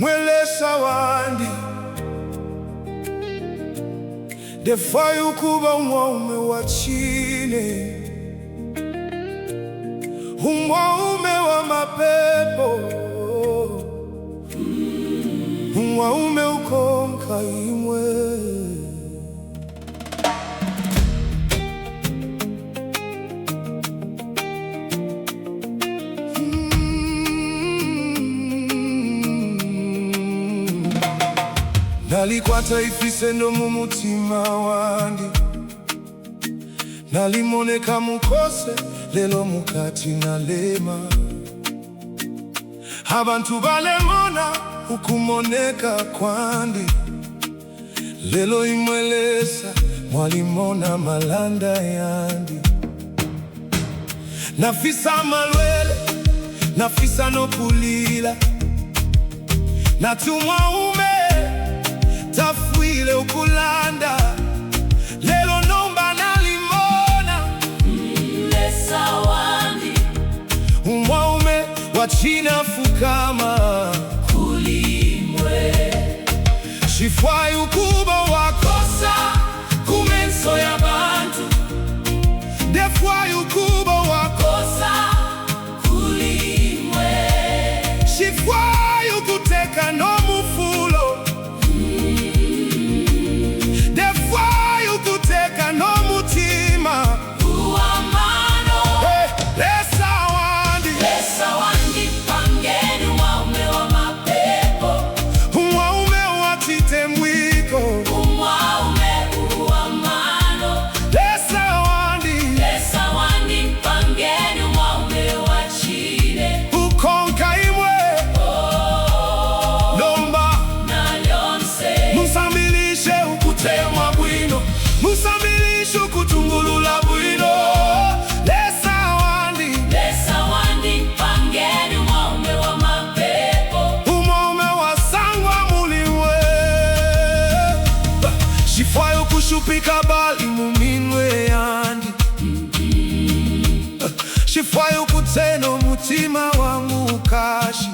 mwelesa wandi defayo kuba umwaume wa chini, umwaume wa mapepo, umwaume ukonka imwe. Nalikwata ifisendo mumutima wandi, nalimoneka mukose lelo mukati nalema. Abantu balemona ukumoneka kwandi, lelo imwelesa mwalimona malanda yandi. Nafisa malwele, nafisa nokulila, natumwa ume tafwile ukulanda, lelo nomba nalimona mwelesa wandi umwaume wa china fukama kulimwe. Shifwayo kuba wakosa Kumenso ya bantu defwayo kuba wakosa kulimwe. Shifwayo kuteka no mufulo defwayo kuteka no mutima Uamano lesa wandi lesa wandi pangeni umwaume wa mapepo, umwaume wa chitemwiko umwaume uamano lesa wandi lesa wandi pangeni umwaume wa chine ukonka imwe lomba nalyonse. musambilishe ukutema bwino, musambilishe ukutungulula bwino lesa wandi Lesa wandi pangeni umwaume wa mapepo, umwaume wasangwa muliwe. Shifwayo kushupika bali muminwe yandi, shifwayo kuteno mutima wangu kashi,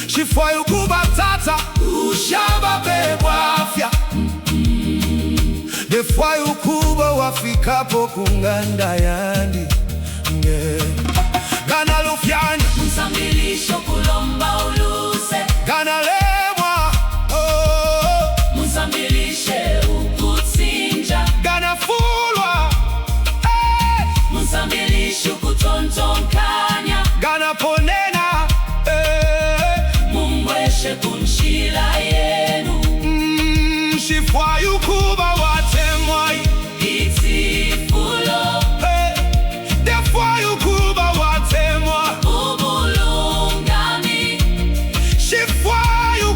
shifwayo kubatata ushaba bebwa afya, defwayo kuba wafikapo kunganda yandi gana lufyanya musambilisho kulomba uluse, gana lemwa musambilishe ukutsinja, gana fulwa musambilishe ukutontonkanya, gana ponena mungweshe kunshila yenu. Shifwayo kuba watemwa Itifulo defwayo kuba watemwa ubulungani shifwayo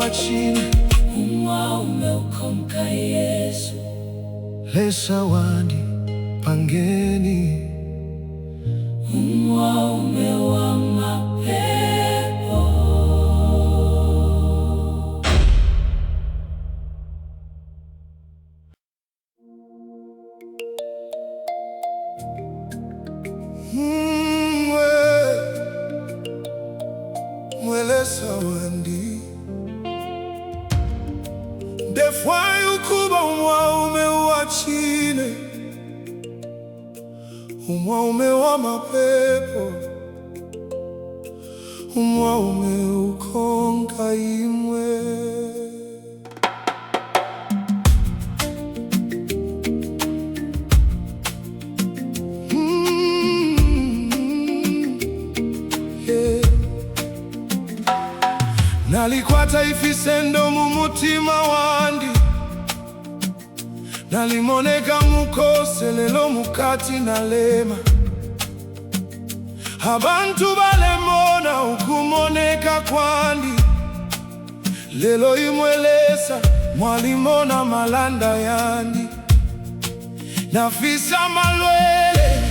wachine umwaume ukomka Yesu lesa wandi pangeni umwaume wa mapepo. Mwelesa wandi defwa yukuba umwaume wachine umwaume wa mapepo umwaume ukonka imwe. Nalikwata ifisendo mumutima wandi nalimoneka mukose lelo mukati nalema abantu balemona ukumoneka kwandi lelo imwelesa mwalimona malanda yandi nafisa malwele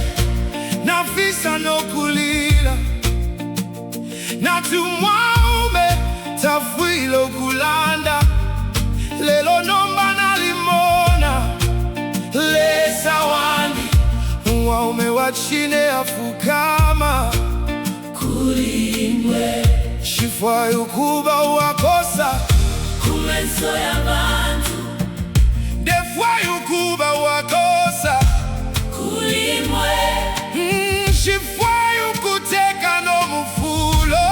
nafisa nokulila natumwaume tafwilo kulanda lelo nomba nalimona lesa wandi umwaume wachine afukama kulimwe shifwa yukuba wakosa kumenso ya bantu defwa yukuba wakosa kulimwe shifwa yukuteka no mufulo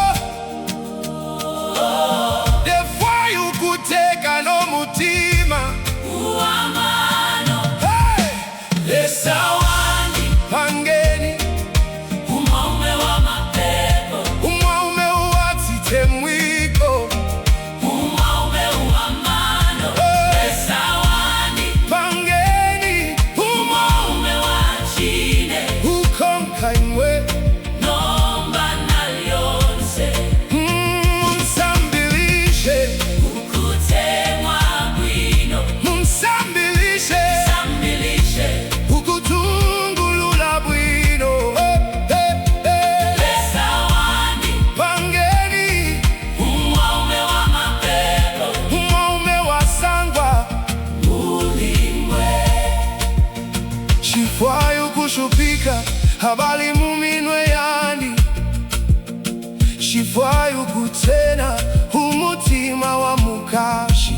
defwa yukuteka no mutima uamano. hey! Lesa wandi pangeni umwaume wa mapepo umwaume uwatite mwiko umwaume uamano. Lesa wandi pangeni umwaume wachine ukonka imwe nomba nalyonse mumsambilishe ukutemwa bwino mumsambilishe sambilishe ukutungulula bwino Lesa wandi pangeni umwaume wa mapepo umwaume wasangwa ulimwe shifwa yukushupika habali muminwe yandi shifwa yukutena umutima wa mukashi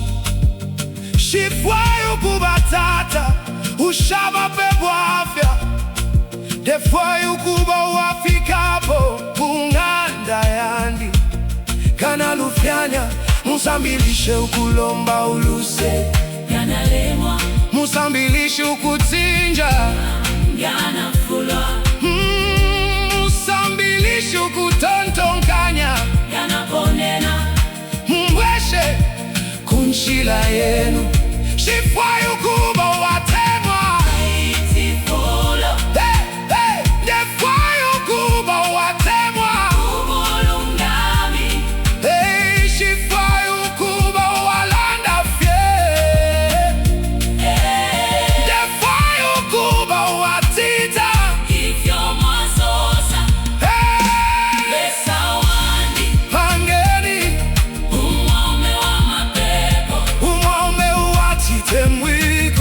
shifwa yukubatata ushaba pebwafya defwa yukuba wafikapo kunganda yandi kana lufyanya musambilishe ukulomba uluse yanalemwa musambilishe ukutsinja yanafulwa musambilishe ukutontonkanya yanaponena mumbweshe kunshila yenu shifwa yukuba watemwa itifulo defwa yukuba watemwa ubulungami shifwa yukuba walanda fye defwa yukuba watita ivyo mwazosa. Lesa wandi pangeni umwaume wa mapepo umwaume uwatite mwiko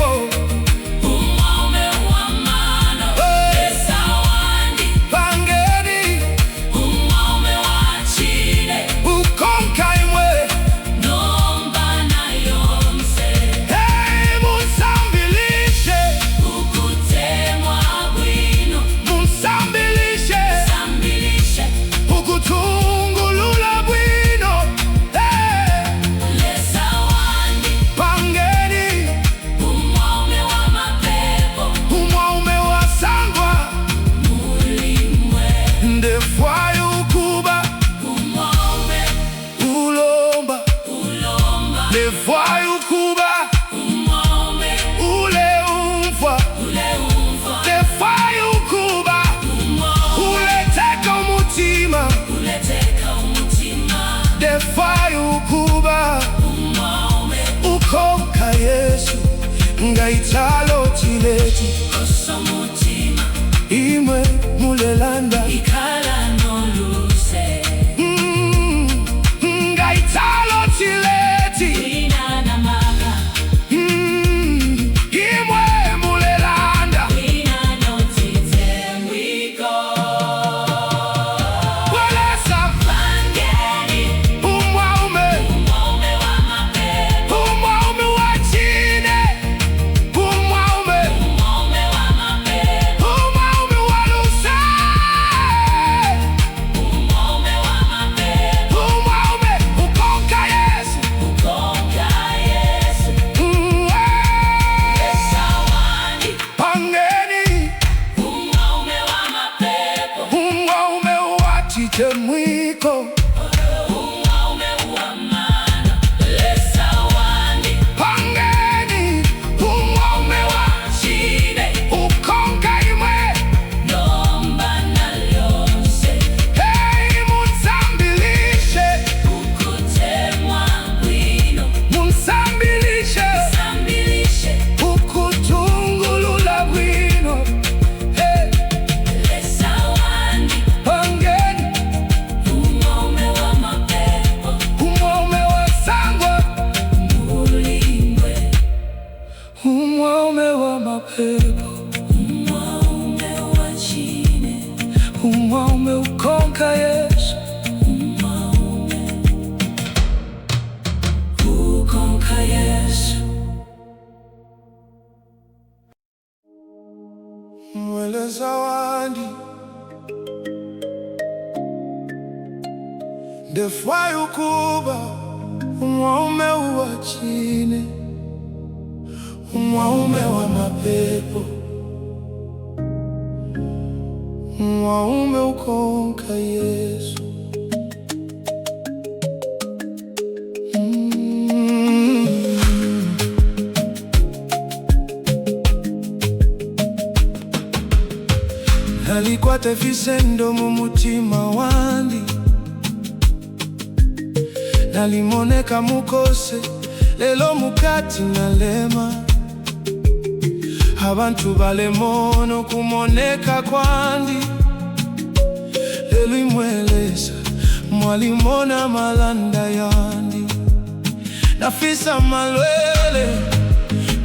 ngaitalo chileti osomutima imwe mulelanda ikhala noluse ngaitalo chileti wina na maka imwe mulelanda wina notite mwiko walesa pangeni umwaume umwaume wa mapepo umwaume wa chine umwaume umwaume wa mapepo umwaume wa lusa umwaume wa mapepo umwaume ukonka Yesu ukonga Yesu esawani pangeni umwaume wa mapepo umwaume watite mwiko umwaume wa mana lesawani pangeni umwaume wa chine ukonka imwe nomba na lyonse hey munsambilishe ukutemwa bwino munsambilishe sambilishe ukutungulula bwino hey lesawani pangeni umwaume wa mapepo umwaume wa sangwa mulingwe umwaume wa mapepo umwaume wa chine umwaume ukonka Yesu umwaume ukonka Yesu mwele zawadi ndefwai ukuba umwaume wa chine umwaume wa mapepo umwaume ukonka Yesu nalikwata visendo mumutima wandi nalimoneka mukose lelo mukati nalema abantu balemono kumoneka kwandi lelo imwelesa mwalimona malanda yandi nafisa malwele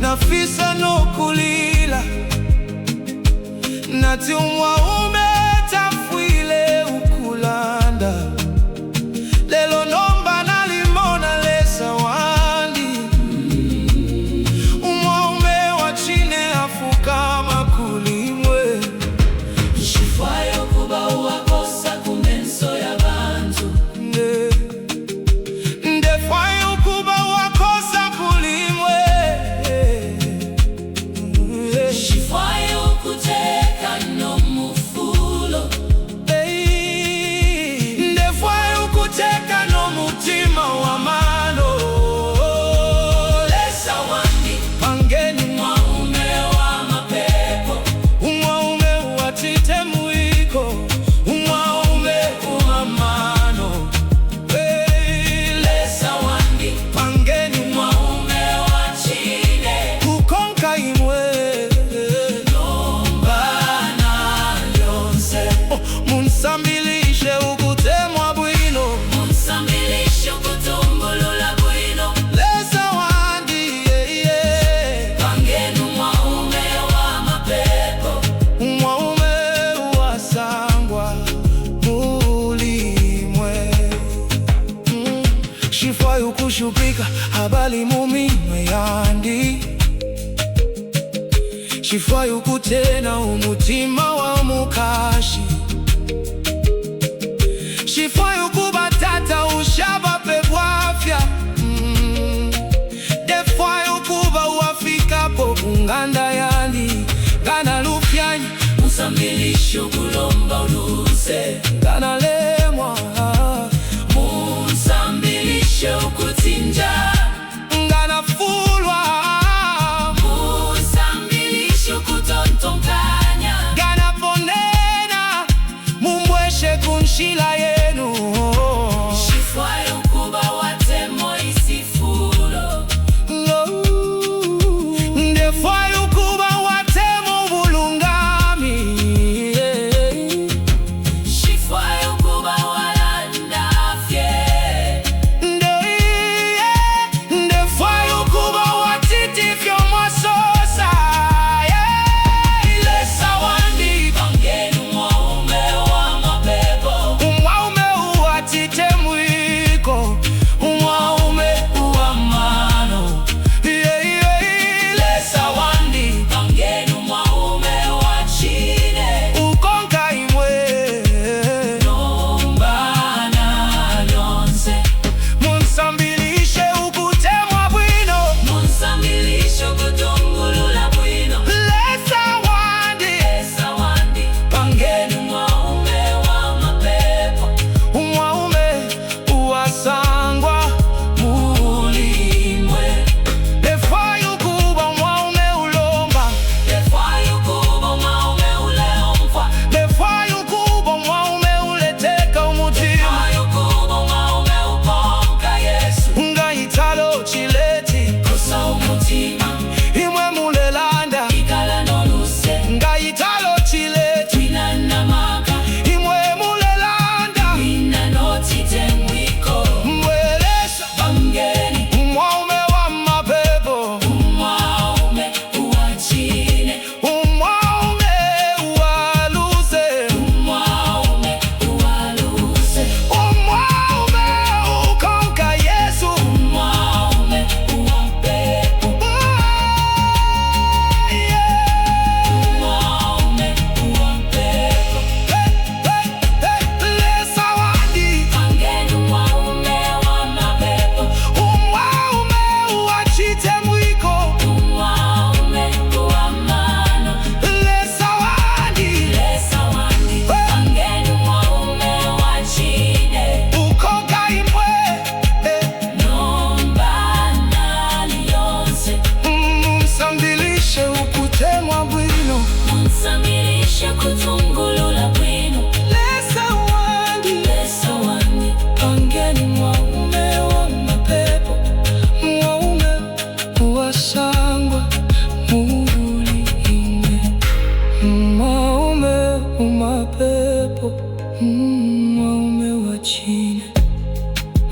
nafisa nokulila nati umwaume tafwile ukulanda lelo nomba nalimona lesa wandi umwaume wa chine afuka makulimwe shifwayo kuba uwakosa kumenso ya bantu ndefwayo kuba wakosa kulimwe shifwayo kuteka no mufulo ndefwayo kuteka no mutima wa mano lesa wandi pangeni umwaume wa mapepo umwaume watite mwiko umwaume wa mano lesa wandi pangeni umwaume wa chine ukonka imwe nomba na lyonse munsambilishe ukutemwa bwino munsambilishe ukutumbulula bwino lesa wandi pangeni umwaume wa mapepo umwaume wasangwa mulimwe shifwayo kushupika habali muminwe yandi shifwayo kutena umutima wa mukashi shifwayo kubatata ushaba pebwafya defwayo kuba uafikapo unganda yandi gana lufyanyi musambilishe ukulomba uluse gana lemwa musambilishe ukutinja ngana fulwa musambilishe ukutontonkanya gana ponena mumbweshe kunshila yenu shifwayo kuba watemo isifulo ndefwa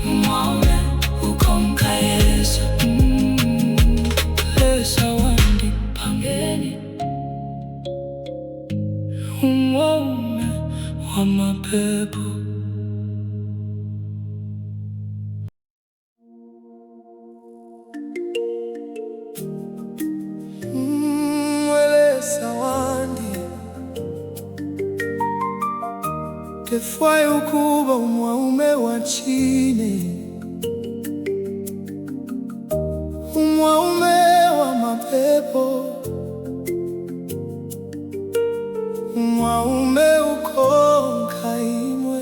umwaume ukonka Yesu. Lesa wandi pangeni umwaume wa mapepo. Tefwaye ukuba umwaume wa chini, umwaume wa mapepo, umwaume ukonka imwe.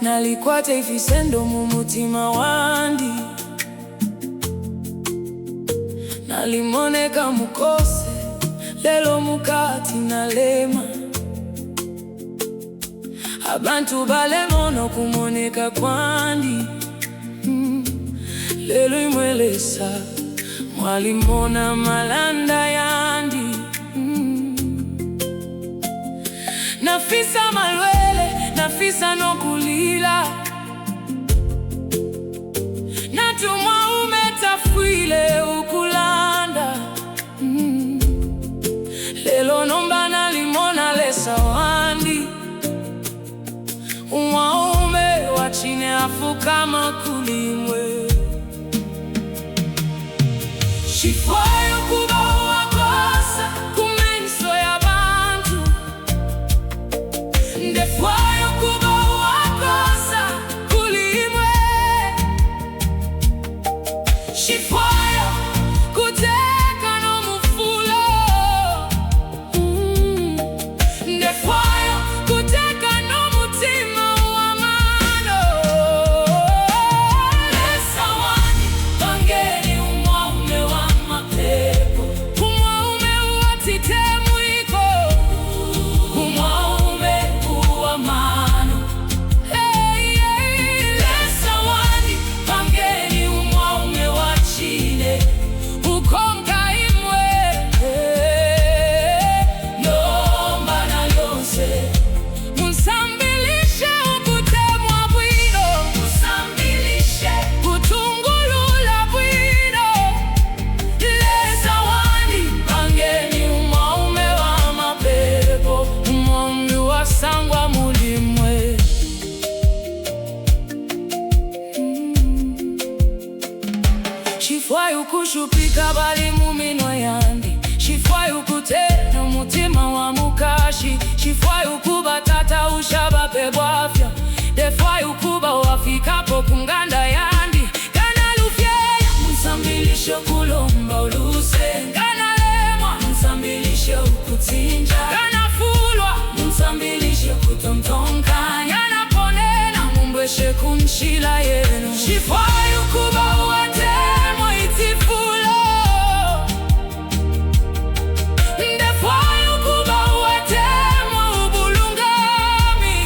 Nalikwate ifisendo mumutima wandi, nalimoneka mukose lelo mukati nalema. Abantu balemono kumoneka kwandi, lelo imwelesa mwalimona malanda yandi. Nafisa malwele, nafisa nokulila, natumwa umetafwile ukulanda. Lelo nomba nalimona lesa wandi, umwaume wa chini afukama kulimwe. Shifwaye ukuba uwakosa kumenso ya bantu, ndefwaye ukuba uwakosa kulimwe. Shifwaye kuteka no mufulo, ndefwaye kuteka no mutima wa mano. Lesa wandi pangeni umwaume wa mapepo, umwaume uwatite mwiko, umwaume uwa mano. Lesa wandi pangeni umwaume wa chine ukonka imwe. Nomba na yose musambilishe ukutemwa bwino, musambilishe kutungulula bwino. Lesa wandi pangeni umwaume wa mapepo, umwaume wasangwa mulimwe. Shifwaye ukushupika bali muminwa yandi, shifwaye ukutena mutima wa mukashi, shifwaye ukuba tata ushabape bwafya, defwaye ukuba wafikapo kunganda yandi. Kana lufyeya musambilishe kulomba uluse, kana lemwa musambilishe ukutinja, kana fulwa musambilishe kutontonkanya, kana ponena mumbweshe kunshila yenu. Shifwaye ukuba uwatemwa itifulo, ndefwaye ukuba uwatemwa ubulungami.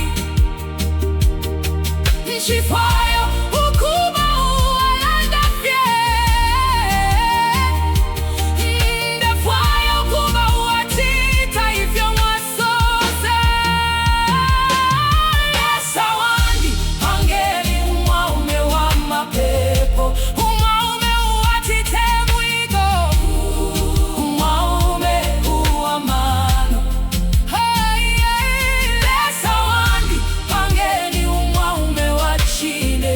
Shifwaye ukuba uwalanda fye, ndefwaye ukuba uwatita ifyo mwasose. Lesa wandi pangeni umwaume wa mapepo, umwaume uwatite mwigo, umwaume uwa mano. Lesa wandi pangeni umwaume wa chine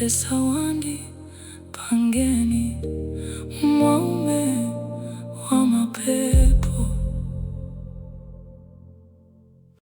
Esawandi pangeni.